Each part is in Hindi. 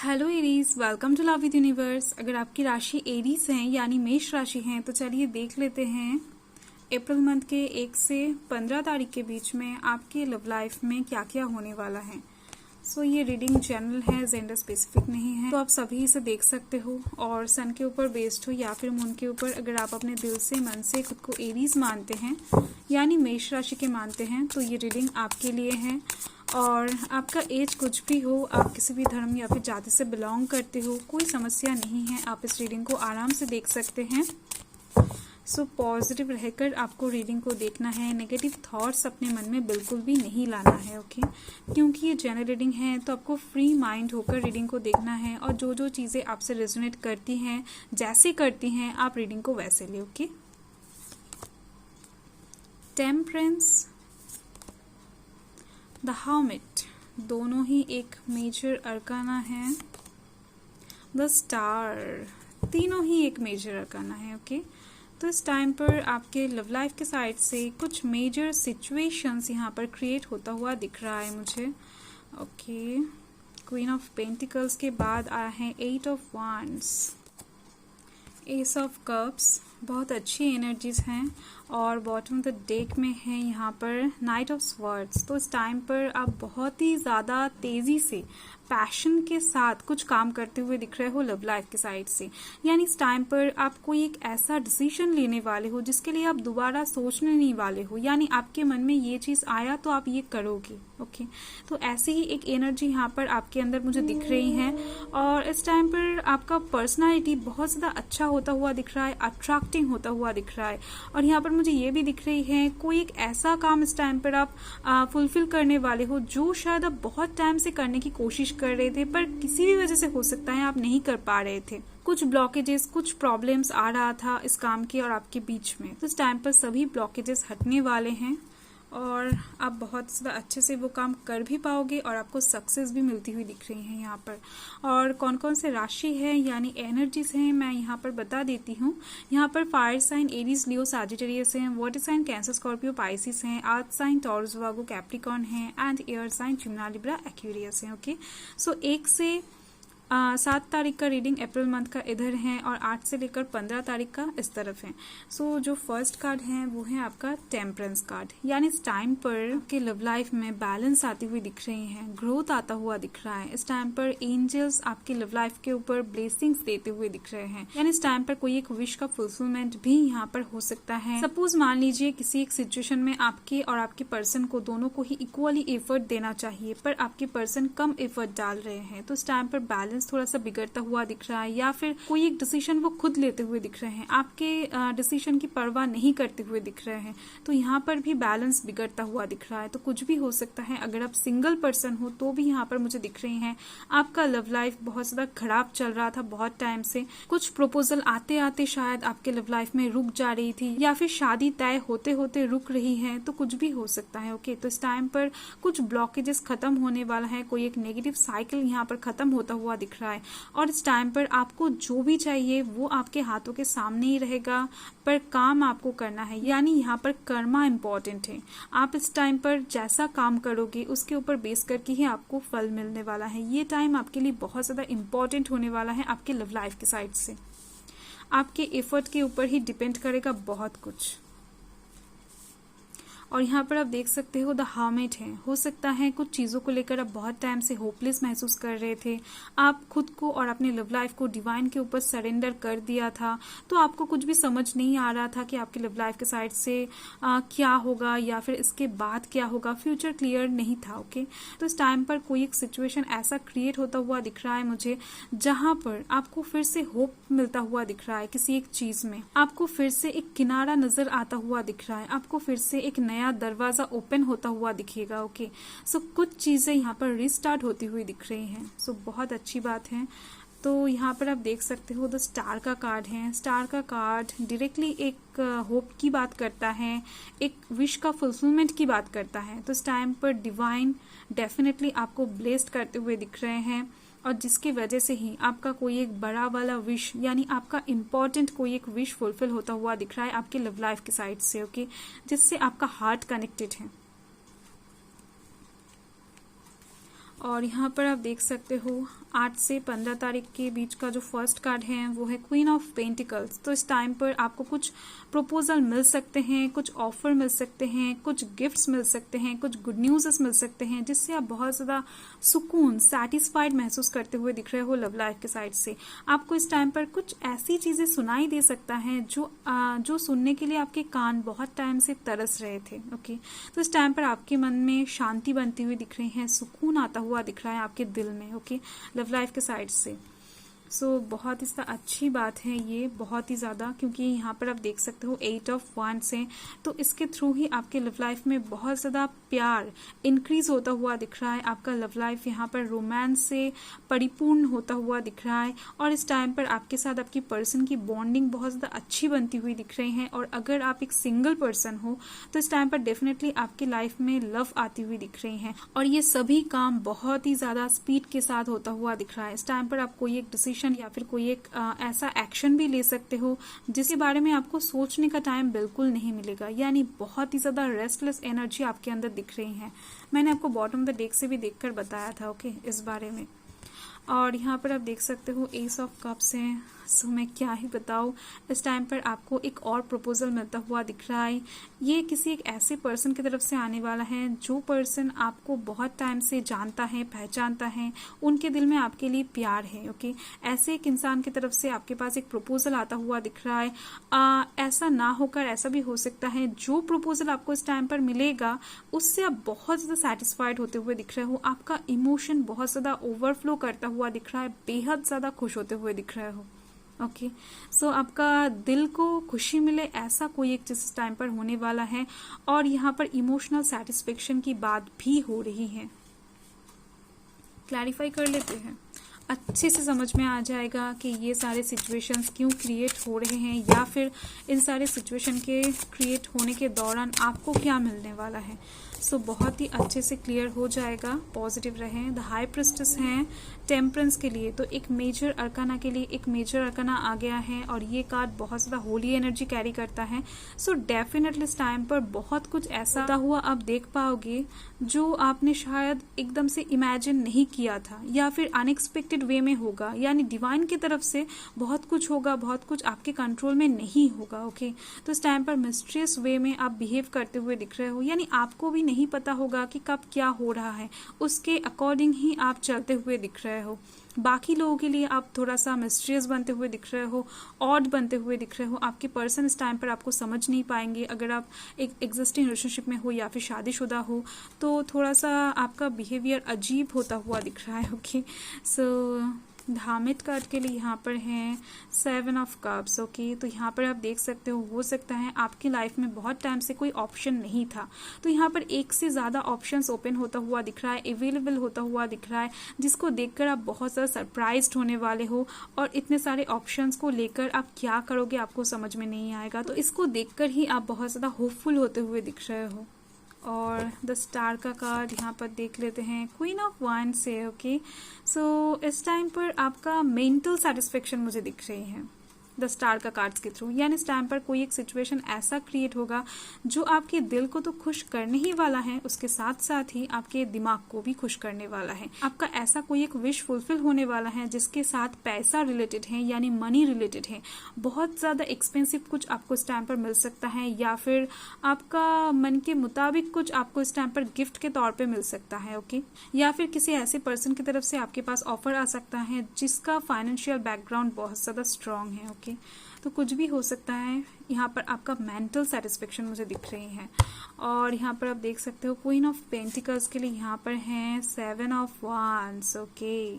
Hello Aries, welcome to love with universe. अगर आपकी राशि एरीज है यानी मेष राशि है तो चलिए देख लेते हैं अप्रैल मंथ के 1 से 15 तारीख के बीच में आपके लव लाइफ में क्या क्या होने वाला है। सो ये रीडिंग जनरल है, जेंडर स्पेसिफिक नहीं है, तो आप सभी इसे देख सकते हो और सन के ऊपर बेस्ड हो या फिर मून के ऊपर। अगर आप अपने दिल से मन से खुद को एरीज मानते हैं यानी मेष राशि के मानते हैं तो ये रीडिंग आपके लिए है। और आपका एज कुछ भी हो, आप किसी भी धर्म या फिर जाति से बिलोंग करते हो, कोई समस्या नहीं है, आप इस रीडिंग को आराम से देख सकते हैं। सो पॉजिटिव रहकर आपको रीडिंग को देखना है, नेगेटिव थॉट्स अपने मन में बिल्कुल भी नहीं लाना है, ओके। क्योंकि ये जनरल रीडिंग है तो आपको फ्री माइंड होकर रीडिंग को देखना है और जो जो चीज़ें आपसे रेजोनेट करती हैं, जैसे करती हैं, आप रीडिंग को वैसे ले, ओके। टेम्परेंस, द हर्मिट, दोनों ही एक मेजर अरकाना है। द स्टार, तीनों ही एक मेजर अरकाना है, ओके। तो इस टाइम पर आपके लव लाइफ के साइड से कुछ मेजर सिचुएशंस यहाँ पर क्रिएट होता हुआ दिख रहा है मुझे, ओके। क्वीन ऑफ पेंटिकल्स के बाद आया है 8 of wands, S of cups, बहुत अच्छी एनर्जीज हैं। और बॉटम ऑफ द डेक में है यहाँ पर नाइट ऑफ स्वर्ड्स। तो इस टाइम पर आप बहुत ही ज़्यादा तेज़ी से पैशन के साथ कुछ काम करते हुए दिख रहे हो लव लाइफ के साइड से। यानी इस टाइम पर आप कोई एक ऐसा डिसीजन लेने वाले हो जिसके लिए आप दोबारा सोचने नहीं वाले हो, यानी आपके मन में ये चीज़ आया तो आप ये करोगे, ओके। तो ऐसी ही एक एनर्जी यहाँ पर आपके अंदर मुझे दिख रही है। और इस टाइम पर आपका पर्सनालिटी बहुत ज़्यादा अच्छा होता हुआ दिख रहा है, अट्रैक्टिंग होता हुआ दिख रहा है। और यहाँ पर मुझे ये भी दिख रही है कोई एक ऐसा काम इस टाइम पर आप फुलफिल करने वाले हो जो शायद आप बहुत टाइम से करने की कोशिश कर रहे थे, पर किसी भी वजह से हो सकता है आप नहीं कर पा रहे थे। कुछ ब्लॉकेजेस, कुछ प्रॉब्लम्स आ रहा था इस काम के और आपके बीच में। तो इस टाइम पर सभी ब्लॉकेजेस हटने वाले हैं और आप बहुत ज़्यादा अच्छे से वो काम कर भी पाओगे और आपको सक्सेस भी मिलती हुई दिख रही है यहाँ पर। और कौन कौन से राशि है यानी एनर्जीज हैं मैं यहाँ पर बता देती हूँ। यहाँ पर fire sign Aries, Leo, Sagittarius हैं, water sign Cancer, Scorpio, Pisces हैं, earth sign Taurus, Virgo, Capricorn हैं and air sign Gemini, Libra, Aquarius हैं, ओके। सो 1 से 7 तारीख का रीडिंग अप्रैल मंथ का इधर है और 8 से लेकर 15 तारीख का इस तरफ है। सो जो फर्स्ट कार्ड है वो है आपका टेम्परेंस कार्ड, यानी इस टाइम पर आपके लव लाइफ में बैलेंस आती हुई दिख रही है, ग्रोथ आता हुआ दिख रहा है। इस टाइम पर एंजल्स आपके लव लाइफ के ऊपर ब्लेसिंग्स देते हुए दिख रहे हैं, यानी इस टाइम पर कोई एक विश का फुलफिलमेंट भी यहाँ पर हो सकता है। सपोज मान लीजिए किसी एक सिचुएशन में आपके और आपके पर्सन को दोनों को ही इक्वली एफर्ट देना चाहिए, पर आपके पर्सन कम एफर्ट डाल रहे हैं, तो इस टाइम पर बैलेंस थोड़ा सा बिगड़ता हुआ दिख रहा है। या फिर कोई एक डिसीजन वो खुद लेते हुए दिख रहे हैं, आपके डिसीजन की परवाह नहीं करते हुए दिख रहे हैं, तो यहाँ पर भी बैलेंस बिगड़ता हुआ दिख रहा है। तो कुछ भी हो सकता है। अगर आप सिंगल पर्सन हो तो भी यहाँ पर मुझे दिख रही हैं आपका लव लाइफ बहुत ज्यादा खराब चल रहा था बहुत टाइम से। कुछ प्रपोजल आते आते शायद आपके लव लाइफ में रुक जा रही थी या फिर शादी तय होते होते रुक रही है, तो कुछ भी हो सकता है, ओके। तो इस टाइम पर कुछ ब्लॉकेजेस खत्म होने वाला है, कोई एक नेगेटिव साइकिल यहाँ पर खत्म होता हुआ दिख रहा है। और इस टाइम पर आपको जो भी चाहिए वो आपके हाथों के सामने ही रहेगा, पर काम आपको करना है, यानी यहाँ पर कर्मा इंपॉर्टेंट है। आप इस टाइम पर जैसा काम करोगे उसके ऊपर बेस करके ही आपको फल मिलने वाला है। ये टाइम आपके लिए बहुत ज्यादा इंपॉर्टेंट होने वाला है आपके लव लाइफ के साइड से। आपके एफर्ट के ऊपर ही डिपेंड करेगा बहुत कुछ। और यहाँ पर आप देख सकते हो द हर्मिट है। हो सकता है कुछ चीज़ों को लेकर आप बहुत टाइम से होपलेस महसूस कर रहे थे, आप खुद को और अपने लव लाइफ को डिवाइन के ऊपर सरेंडर कर दिया था, तो आपको कुछ भी समझ नहीं आ रहा था कि आपके लव लाइफ के साइड से क्या होगा या फिर इसके बाद क्या होगा, फ्यूचर क्लियर नहीं था, ओके। तो इस टाइम पर कोई एक सिचुएशन ऐसा क्रिएट होता हुआ दिख रहा है मुझे, जहां पर आपको फिर से होप मिलता हुआ दिख रहा है किसी एक चीज में, आपको फिर से एक किनारा नजर आता हुआ दिख रहा है, आपको फिर से एक नया दरवाजा ओपन होता हुआ दिखेगा, ओके। सो कुछ चीजें यहाँ पर रिस्टार्ट होती हुई दिख रही हैं, सो बहुत अच्छी बात है। तो यहाँ पर आप देख सकते हो द स्टार का कार्ड है। स्टार का कार्ड डायरेक्टली एक होप की बात करता है, एक विश का फुलफिलमेंट की बात करता है। तो इस टाइम पर डिवाइन डेफिनेटली आपको ब्लेस्ड करते हुए दिख रहे हैं और जिसकी वजह से ही आपका कोई एक बड़ा वाला विश यानी आपका इम्पोर्टेंट कोई एक विश फुलफिल होता हुआ दिख रहा है आपके लव लाइफ की साइड से, ओके, जिससे आपका हार्ट कनेक्टेड है। और यहाँ पर आप देख सकते हो 8 से 15 तारीख के बीच का जो फर्स्ट कार्ड है वो है क्वीन ऑफ पेंटिकल्स। तो इस टाइम पर आपको कुछ प्रपोजल मिल सकते हैं, कुछ ऑफर मिल सकते हैं, कुछ गिफ्ट्स मिल सकते हैं, कुछ गुड न्यूज़ मिल सकते हैं, जिससे आप बहुत ज़्यादा सुकून, सेटिस्फाइड महसूस करते हुए दिख रहे हो लव लाइफ के साइड से। आपको इस टाइम पर कुछ ऐसी चीज़ें सुनाई दे सकता है जो सुनने के लिए आपके कान बहुत टाइम से तरस रहे थे। ओके, तो इस टाइम पर आपके मन में शांति बनती हुई दिख रही है, सुकून आता हुआ दिख रहा है आपके दिल में। ओके, लव लाइफ के साइड से बहुत ही अच्छी बात है ये, बहुत ही ज़्यादा, क्योंकि यहाँ पर आप देख सकते हो 8 ऑफ वांड्स है। तो इसके थ्रू ही आपके लव लाइफ में बहुत ज़्यादा प्यार इंक्रीज होता हुआ दिख रहा है। आपका लव लाइफ यहाँ पर रोमांस से परिपूर्ण होता हुआ दिख रहा है, और इस टाइम पर आपके साथ आपकी पर्सन की बॉन्डिंग बहुत ज़्यादा अच्छी बनती हुई दिख रही है। और अगर आप एक सिंगल पर्सन हो तो इस टाइम पर डेफिनेटली आपकी लाइफ में लव आती हुई दिख रही है, और ये सभी काम बहुत ही ज़्यादा स्पीड के साथ होता हुआ दिख रहा है। इस टाइम पर आप कोई एक डिसीजन या फिर कोई एक ऐसा एक्शन भी ले सकते हो जिसके बारे में आपको सोचने का टाइम बिल्कुल नहीं मिलेगा, यानी बहुत ही ज्यादा रेस्टलेस एनर्जी आपके अंदर दिख रही है। मैंने आपको बॉटम द डेक से भी देखकर बताया था ओके इस बारे में। और यहाँ पर आप देख सकते हो एस ऑफ कप्स हैं। मैं क्या ही बताऊँ, इस टाइम पर आपको एक और प्रपोजल मिलता हुआ दिख रहा है। ये किसी एक ऐसे पर्सन की तरफ से आने वाला है जो पर्सन आपको बहुत टाइम से जानता है, पहचानता है, उनके दिल में आपके लिए प्यार है। ओके, ऐसे एक इंसान की तरफ से आपके पास एक प्रपोजल आता हुआ दिख रहा है। ऐसा ना होकर ऐसा भी हो सकता है जो प्रपोजल आपको इस टाइम पर मिलेगा उससे आप बहुत ज़्यादा सेटिस्फाइड होते हुए दिख रहे हो। आपका इमोशन बहुत ज़्यादा ओवरफ्लो करता हुआ दिख रहा है, बेहद ज़्यादा खुश होते हुए दिख रहे हो। ओके, आपका दिल को खुशी मिले ऐसा कोई एक चीज इस टाइम पर होने वाला है, और यहाँ पर इमोशनल सेटिस्फेक्शन की बात भी हो रही है। क्लैरिफाई कर लेते हैं, अच्छे से समझ में आ जाएगा कि ये सारे सिचुएशंस क्यों क्रिएट हो रहे हैं, या फिर इन सारे सिचुएशन के क्रिएट होने के दौरान आपको क्या मिलने वाला है। बहुत ही अच्छे से क्लियर हो जाएगा। पॉजिटिव रहें। द हाई प्रिस्टेस हैं टेम्परेंस के लिए, तो एक मेजर अरकाना के लिए एक मेजर अरकाना आ गया है, और ये कार्ड बहुत ज़्यादा होली एनर्जी कैरी करता है। डेफिनेटली इस टाइम पर बहुत कुछ ऐसा होता हुआ आप देख पाओगे जो आपने शायद एकदम से इमेजिन नहीं किया था, या फिर अनएक्सपेक्टेड वे में होगा, यानी डिवाइन की तरफ से बहुत कुछ होगा, बहुत कुछ आपके कंट्रोल में नहीं होगा। ओके, तो इस टाइम पर मिस्ट्रियस वे में आप बिहेव करते हुए दिख रहे हो, यानी आपको भी नहीं पता होगा कि कब क्या हो रहा है, उसके अकॉर्डिंग ही आप चलते हुए दिख रहे हो। बाकी लोगों के लिए आप थोड़ा सा मिस्टीरियस बनते हुए दिख रहे हो, ऑड बनते हुए दिख रहे हो। आपके पर्सन इस टाइम पर आपको समझ नहीं पाएंगे। अगर आप एक एग्जिस्टिंग रिलेशनशिप में हो या फिर शादीशुदा हो तो थोड़ा सा आपका बिहेवियर अजीब होता हुआ दिख रहा है। ओके, धामित कार्ड के लिए यहाँ पर है 7 ऑफ कप्स। ओके, तो यहाँ पर आप देख सकते हो सकता है आपकी लाइफ में बहुत टाइम से कोई ऑप्शन नहीं था, तो यहाँ पर एक से ज़्यादा ऑप्शंस ओपन होता हुआ दिख रहा है, अवेलेबल होता हुआ दिख रहा है, जिसको देखकर आप बहुत ज़्यादा सरप्राइज्ड होने वाले हो, और इतने सारे ऑप्शंस को लेकर आप क्या करोगे आपको समझ में नहीं आएगा। तो इसको देखकर ही आप बहुत ज़्यादा होपफुल होते हुए दिख रहे हो। और द स्टार का कार्ड यहाँ पर देख लेते हैं, क्वीन ऑफ वांड्स है। ओके, इस टाइम पर आपका मेंटल सेटिस्फेक्शन मुझे दिख रही है द स्टार का कार्ड्स के थ्रू, यानी इस टाइम पर कोई एक सिचुएशन ऐसा क्रिएट होगा जो आपके दिल को तो खुश करने ही वाला है, उसके साथ साथ ही आपके दिमाग को भी खुश करने वाला है। आपका ऐसा कोई एक विश फुलफिल होने वाला है जिसके साथ पैसा रिलेटेड है, यानी मनी रिलेटेड है। बहुत ज्यादा एक्सपेंसिव कुछ आपको इस टाइम पर मिल सकता है, या फिर आपका मन के मुताबिक कुछ आपको इस टाइम पर गिफ्ट के तौर पे मिल सकता है। ओके, या फिर किसी ऐसे पर्सन की तरफ से आपके पास ऑफर आ सकता है जिसका फाइनेंशियल बैकग्राउंड बहुत ज्यादा स्ट्रांग है। ओके, तो कुछ भी हो सकता है। यहाँ पर आपका मेंटल सेटिस्फेक्शन मुझे दिख रही है। और यहाँ पर आप देख सकते हो क्वीन ऑफ पेंटिकल्स के लिए यहाँ पर है 7 ऑफ वांड्स। ओके,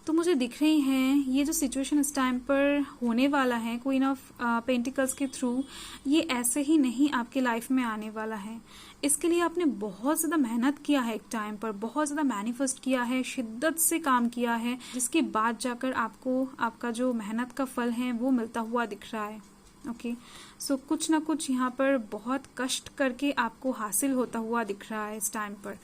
तो मुझे दिख रही हैं ये जो सिचुएशन इस टाइम पर होने वाला है क्वीन ऑफ पेंटिकल्स के थ्रू, ये ऐसे ही नहीं आपके लाइफ में आने वाला है। इसके लिए आपने बहुत ज़्यादा मेहनत किया है, एक टाइम पर बहुत ज़्यादा मैनिफेस्ट किया है, शिद्दत से काम किया है, जिसके बाद जाकर आपको आपका जो मेहनत का फल है वो मिलता हुआ दिख रहा है। ओके, कुछ ना कुछ यहाँ पर बहुत कष्ट करके आपको हासिल होता हुआ दिख रहा है इस टाइम पर।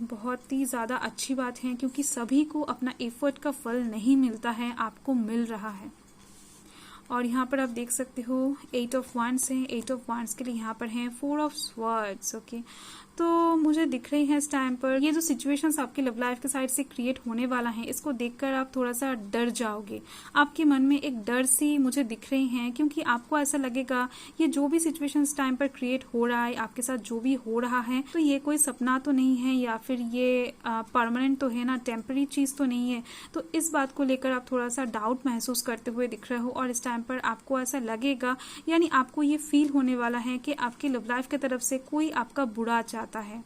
बहुत ही ज़्यादा अच्छी बात है, क्योंकि सभी को अपना एफर्ट का फल नहीं मिलता है, आपको मिल रहा है। और यहाँ पर आप देख सकते हो 8 ऑफ वांड्स हैं। 8 ऑफ वांड्स के लिए यहाँ पर हैं 4 ऑफ स्वर्ड्स। ओके, तो मुझे दिख रही है इस टाइम पर ये जो सिचुएशंस आपके लव लाइफ के साइड से क्रिएट होने वाला है, इसको देखकर आप थोड़ा सा डर जाओगे। आपके मन में एक डर सी मुझे दिख रही है, क्योंकि आपको ऐसा लगेगा ये जो भी सिचुएशन इस टाइम पर क्रिएट हो रहा है, आपके साथ जो भी हो रहा है, तो ये कोई सपना तो नहीं है या फिर ये परमानेंट तो है ना, टेम्पररी चीज तो नहीं है। तो इस बात को लेकर आप थोड़ा सा डाउट महसूस करते हुए दिख रहे हो, और इस टाइम पर आपको ऐसा लगेगा, यानी आपको ये फील होने वाला है कि आपकी लव लाइफ की तरफ से कोई आपका बुरा चाहता है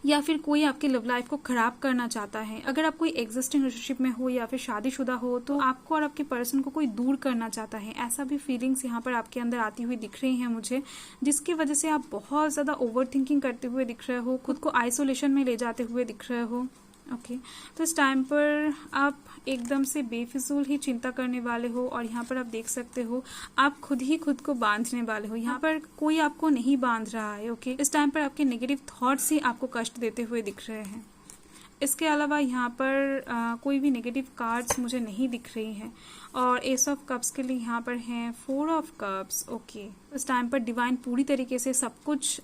या फिर कोई आपकी लव लाइफ को खराब करना चाहता है। अगर आप कोई एग्जिस्टिंग रिलेशनशिप में हो या फिर शादीशुदा हो, तो आपको और आपके पर्सन को कोई दूर करना चाहता है, ऐसा भी फीलिंग्स यहाँ पर आपके अंदर आती हुई दिख रही हैं मुझे, जिसकी वजह से आप बहुत ज्यादा ओवर थिंकिंग करते हुए दिख रहे हो, खुद को आइसोलेशन में ले जाते हुए दिख रहे हो। ओके तो इस टाइम पर आप एकदम से बेफिजूल ही चिंता करने वाले हो, और यहाँ पर आप देख सकते हो आप खुद ही खुद को बांधने वाले हो। यहाँ पर कोई आपको नहीं बांध रहा है। ओके इस टाइम पर आपके नेगेटिव थॉट्स ही आपको कष्ट देते हुए दिख रहे हैं। इसके अलावा यहाँ पर कोई भी नेगेटिव कार्ड्स मुझे नहीं दिख रही हैं, और एस ऑफ कप्स के लिए यहाँ पर हैं 4 ऑफ कप्स। ओके इस टाइम पर डिवाइन पूरी तरीके से सब कुछ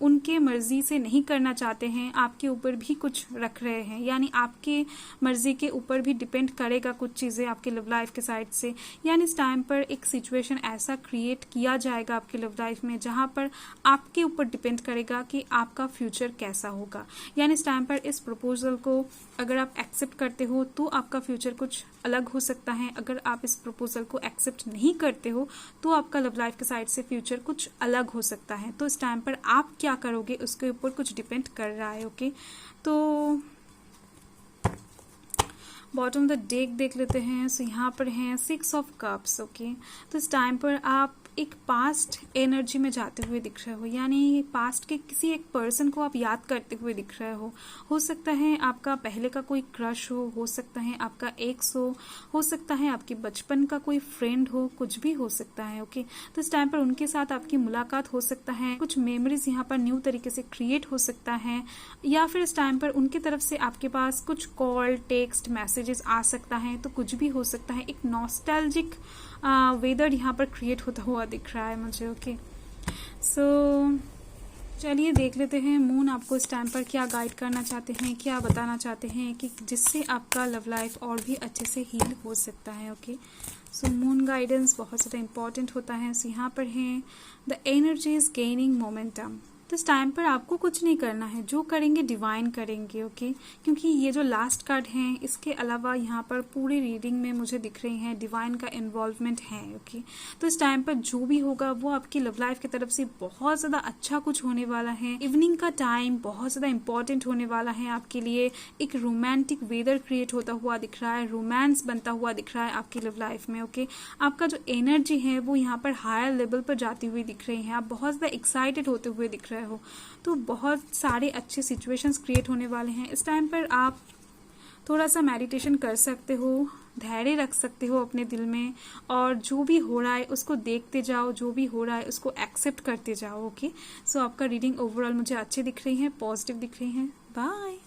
उनके मर्जी से नहीं करना चाहते हैं, आपके ऊपर भी कुछ रख रहे हैं, यानी आपके मर्जी के ऊपर भी डिपेंड करेगा कुछ चीजें आपके लव लाइफ के साइड से। यानी इस टाइम पर एक सिचुएशन ऐसा क्रिएट किया जाएगा आपके लव लाइफ में जहां पर आपके ऊपर डिपेंड करेगा कि आपका फ्यूचर कैसा होगा। यानी इस टाइम पर इस प्रपोजल को अगर आप एक्सेप्ट करते हो तो आपका फ्यूचर कुछ अलग हो सकता है, अगर आप इस प्रपोजल को एक्सेप्ट नहीं करते हो तो आपका लव लाइफ के साइड से फ्यूचर कुछ अलग हो सकता है। तो इस टाइम पर आप क्या करोगे उसके ऊपर कुछ डिपेंड कर रहा है। ओके तो बॉटम द डेक देख लेते हैं। सो यहाँ पर हैं 6 ऑफ कप्स। ओके तो इस टाइम पर आप एक पास्ट एनर्जी में जाते हुए दिख रहे हो, यानी पास्ट के किसी एक पर्सन को आप याद करते हुए दिख रहे हो सकता है आपका पहले का कोई क्रश हो सकता है आपका एक्स हो सकता है आपके बचपन का कोई फ्रेंड हो, कुछ भी हो सकता है। ओके तो इस टाइम पर उनके साथ आपकी मुलाकात हो सकता है, कुछ मेमोरीज यहाँ पर न्यू तरीके से क्रिएट हो सकता है, या फिर इस टाइम पर उनके तरफ से आपके पास कुछ कॉल टेक्स्ट मैसेजेस आ सकता है, तो कुछ भी हो सकता है। एक नॉस्टैल्जिक वेदर यहाँ पर क्रिएट होता हुआ दिख रहा है मुझे। ओके सो चलिए देख लेते हैं मून आपको इस टाइम पर क्या गाइड करना चाहते हैं, क्या बताना चाहते हैं कि जिससे आपका लव लाइफ और भी अच्छे से हील हो सकता है। ओके सो मून गाइडेंस बहुत ज़्यादा इंपॉर्टेंट होता है। सो यहाँ पर है the energy is gaining momentum. तो इस टाइम पर आपको कुछ नहीं करना है, जो करेंगे डिवाइन करेंगे। ओके क्योंकि ये जो लास्ट कार्ड है, इसके अलावा यहाँ पर पूरी रीडिंग में मुझे दिख रही है डिवाइन का इन्वॉल्वमेंट है। ओके तो इस टाइम पर जो भी होगा वो आपकी लव लाइफ की तरफ से बहुत ज़्यादा अच्छा कुछ होने वाला है। इवनिंग का टाइम बहुत ज़्यादा इंपॉर्टेंट होने वाला है आपके लिए। एक रोमांटिक वेदर क्रिएट होता हुआ दिख रहा है, रोमांस बनता हुआ दिख रहा है आपकी लव लाइफ में। ओके आपका जो एनर्जी है वो यहाँ पर हायर लेवल पर जाती हुई दिख रही है, आप बहुत ज़्यादा एक्साइटेड होते हुए दिख रहे हो, तो बहुत सारे अच्छे सिचुएशंस क्रिएट होने वाले हैं। इस टाइम पर आप थोड़ा सा मेडिटेशन कर सकते हो, धैर्य रख सकते हो अपने दिल में, और जो भी हो रहा है उसको देखते जाओ, जो भी हो रहा है उसको एक्सेप्ट करते जाओ। ओके सो आपका रीडिंग ओवरऑल मुझे अच्छी दिख रही है, पॉजिटिव दिख रही है। बाय।